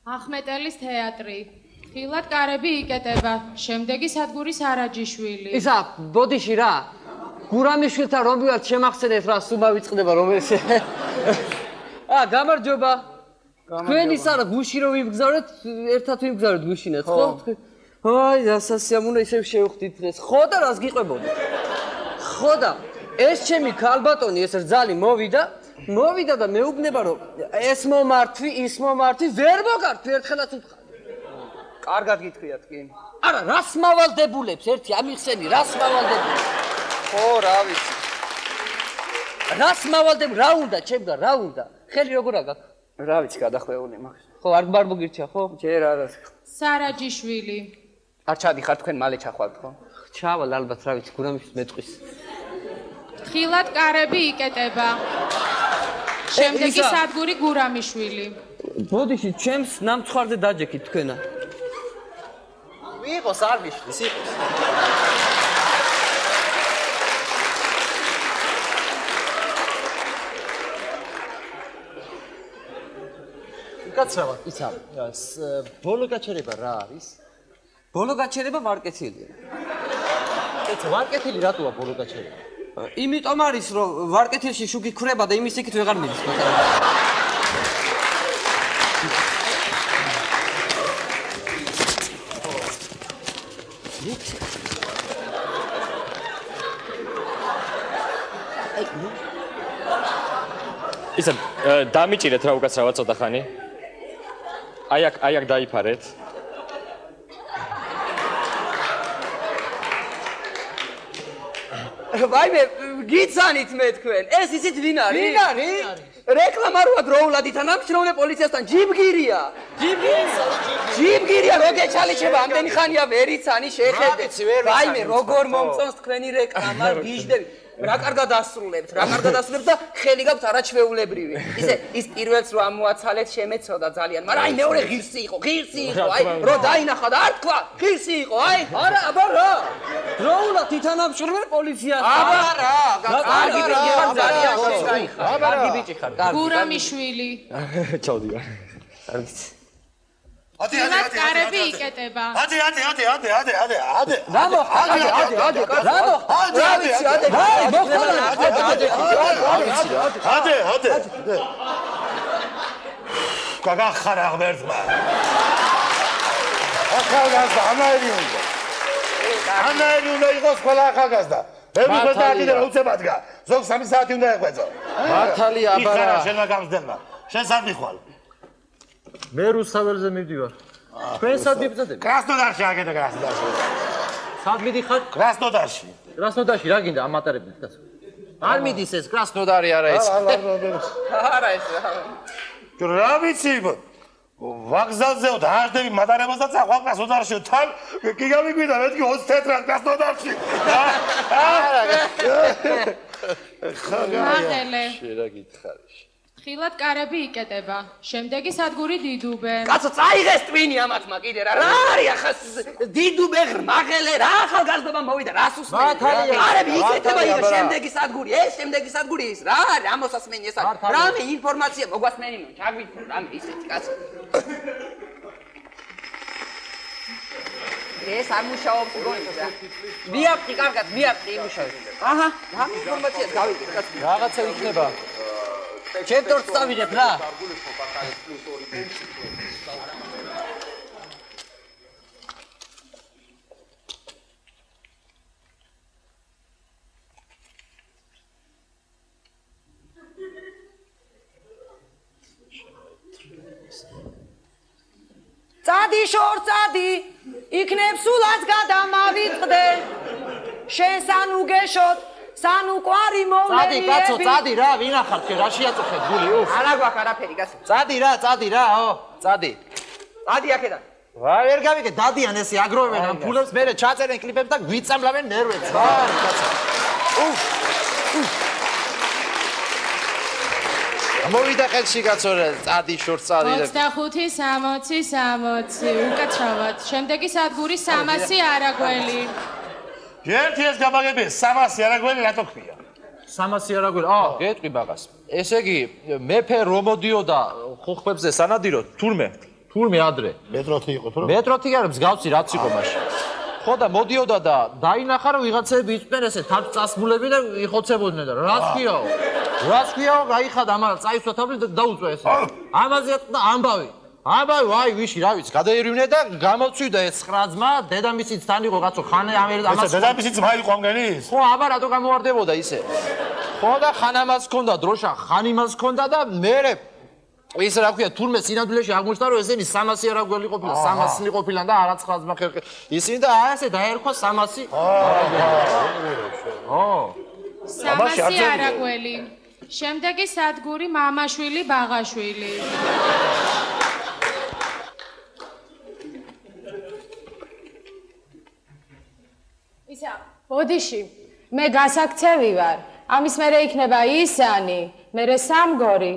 ახმეტელის თეატრი. ხილად კარები იკეტება. შემდეგი სადგური სარაჯიშვილი. ისა, ბოდიში რა. გურამიშვილთან რომ ვიყავთ შემახსენეთ რა სუმა ვიწყდება რომელიც. გამარჯობა. თქვენი სარა გუში რომ ვიბგზავრეთ, ერთად ვიბგზავრეთ გუშინაც, ხო? აი, დასასიამოვნო ისევ შევხვდით დღეს. ხო და რას გიყვებოდით? ხო და ეს ჩემი ქალბატონი ეს რძალი მოვიდა და მეუბნება რომ ეს მომართვი, ის მომართვი ვერ მოგართვი ერთხელაც უთხრა. კარგად გითხრიათ კი. არა, რას მავალდებულებს ერთი ამიხსენი, რას მავალდებულებს? ხო, რა ვიცი. რას მავალდებ, რა უნდა, ჩემგან, რა უნდა? ხელი როგორ აგაქვს? რა ვიცი, გადახვეული მაგას. ხო, არ მოგირჩია, ხო? ჯერ არა. სარაჯიშვილი. არ ჩადიხარ თქვენ მალე ჩახვალთ, ხო? ჩავალ ალბათ, რა ვიცი, გურამიშვილს მეტყვის. ხილად კარები იკეტება. შემდეგი სადგური გურამიშვილი. ბოდიში, ჩემს ნამცხვარზე დაჯექით თქვენა. ვიყოს, არ ვიშლის, იყოს. კაცრავა, იცავ. ბოლო გაჩერება რა არის? ბოლო გაჩერება ვარკეთილია. ეცე, ვარკეთილი რატოა ბოლო გაჩერება? იმიტომ არის, რომ ვარკეთილში შუქი ქრება და იმის იქით ვეღარ მიდის მოკარება. ისა, დამიჭირეთ რა უკაცრავად ცოტა ხანი. აი აქ დაიფარეთ. ვაიმე, გიცანით მე თქვენ. ეს იცით ვინ არის? ვინ არის? რეკლამა როა დროულად ითანამშრომლე პოლიციასთან ჯიბგირია. ჯიბგირია რო გეჩალიჩება ამდენი ხანია ვერ იცანი შეხედე. ვაიმე, როგორ მომწონს თქვენი რეკლამა, გიждდები. რა კარგად ასრულებთ და ხელი გაქვთ არაჩვეულებრივი. ისე ის პირველს რო ამოაცალეთ შემეცოდა ძალიან, მაგრამ აი მეორე ღირსი იყო, აი რო დაინახა და არ თქვა, ღირსი იყო, აი. არა, აბა რა. დროულად ითანამშრომლე პოლიციასთან. აბა რა. კარგი ბიჭი ხარ ძალიან შეგაიხარ. კარგი ბიჭი ხარ. გურამიშვილი. ჩავდივარ. კარგით. ხილად კარები იკეტება. ადი. გაგახარა ღმერთმა. ახალგაზრდა ამაერი უნდა. ამაერი უნდა იყოს ყველა ახალგაზრდა. მე მიხვდა კიდე უცებადგა. ზოგ 3 საათი უნდა ეღვეძო. მართალია აბა რა. შენ მაგამსდება. შენ სად მიხვალ? მე რუსთაველზე მივდივარ. თქვენ სად მიბრძოდებით? კრასნოდარში აგედა კრასნოდარში. სად მიდიხარ? კრასნოდარში. კრასნოდარში რა გინდა ამატარებით კაცო? არ მიდის ეს კრასნოდარი არა ეს. არა ეს რა. რა ვიცი? ვაგზალზეო დააждები მატარებას და წაყვან კრასნოდარში. თან კი გამიგვიდა მეთქი 20 თეთრად კრასნოდარში. მაღელე. რა გითხარი? ხილად კარები იკეტება. შემდეგი სადგური დიდუბე. კაცო, წაიღეს ტვინი ამათმა კიდე რა. რა არის ახლა დიდუბე ღრმაღელე რა ახალგაზრდობა მოვიდა რას უსმენთ? კარები იკეტება იგ შემდეგი სადგური, ეს შემდეგი სადგური ის რა არის ამოსასმენი ეს არის. რამე ინფორმაცია მოგვასმენი მო, ჩაგვიწევ რამე ისეთი კაცო. ეს არ მუშაობს გონით რა. მიაყი კარგად, მიაყი იმუშავე. აჰა, რა ინფორმაციას გავიგეთ კაცო. რაღაცა იქნება. ჩემ ტორტს წავიდებ რა. წადი შორ წადი, იქნებ სულაც გადამავიწყდე. შენ სანუ გეშოთ სანუ კვარი მოვლენიები. წადი კაცო, წადი რა, ვინახარ თქვენ, რა შეაწუხეთ გული, ოფ. არა გვაქვს არაფერი, კაცო. წადი რა, წადი. წადი აქედან. რა ვერ გავიგე, დადიან ესე აგროვებენ ამ ფულებს, მერე ჩაწერენ კლიპებს და გვიწამლავენ ნერვებს. ვარ კაცო. მოვიდა ხელში კაცო, წადი შორს წადი. 25-60 უკაცრავად. შემდეგი სადგური 300 არაგველი. ერთი ეს გამაგები 300 არაგველი რატო ხია? 300 არაგველი. გეტყვი ბაღას. ესე იგი, მეფე რომ მოდიოდა ხოხბებზე სანადიროდ, თურმე თურმე ადრე. მეტროთი იყო თუ რა? მეტროთი არა მსგავსი რაც იყო მაშინ. ხო და მოდიოდა და დაინახა რომ ვიღაცები იწვნენ ესე თავს წასმულები და იხოცებოდნენ და რას ქვიაო? რას ქვიაო? გაიხადა ამას წაისვა თავს და დაუწვა ესე. ამაზე და ამბავი. აბა ვაი ვიში რა ვიცი გადაერივნე და გამოცვიდა ეს 9 ძმა დედამისიც თან იყო კაცო ხან ამას ეს დედამისი ძმა იყო ამგენის? ხო აბა რატო გამოვარდებოდა ისე ხო და ხან ამას ჰქონდა დროშა ხან იმას ჰქონდა და მე ის რა ქვია თურმე სინამდვილეში აღმოჩნდა რომ ესენი 300 არა გველი ყოფილა 300 ყოფილან და არა 9 ძმა ხერხი ისინი და ასე დაერქვა 300 300 არაგველი. შემდეგი სადგური მამაშვილი ბაღაშვილი. ისა, ბოდიში, მე გასაქცევი ვარ. ამის მერე იქნება ისანი, მერე სამგორი,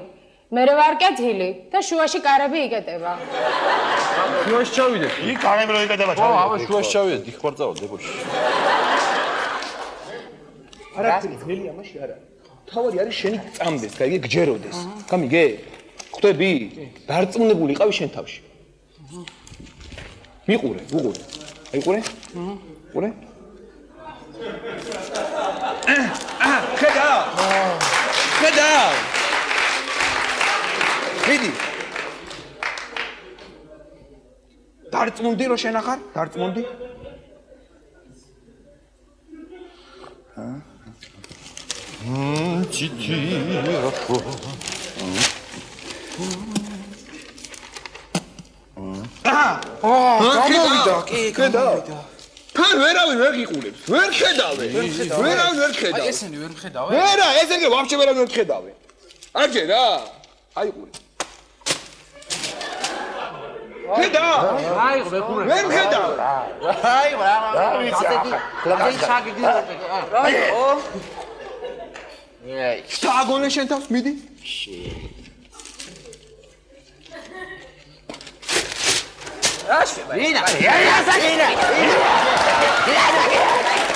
მერე ვარკეთილი და შუაში კარები იკეტება. შუაში ჩავიდეთ იქ კარები რო იკეტება ხო აბა შუაში ჩავიდეთ იქ ხوارწაო დებოში არა ძველი ამაში არა თავარი არის შენი წამდეს გაიგე გჯეროდეს გამიგე ხვდები დარწმუნებული იყავი შენ თავში მიყურე უყურე აიყურე უყურე ხედა ვიდი დარწმუნდი რომ შენ ახარ დარწმუნდი გამოვიდა კი გამოვიდა თან ვერავინ ვერ გიყურებს ვერ ხედავე ვერავინ ვერ ხედავ აი ესენი ვერ მხედავე ვერა ესენი ვაფშე ვერავინ ვერ ხედავე არჯე რა აიყურე ხედა აი ვეყურე ვერ ხედავ აი რა ვიცი გლაბი ჩაგიდი აი ო აი შტაგონე შენ თავს მიდი ვინა?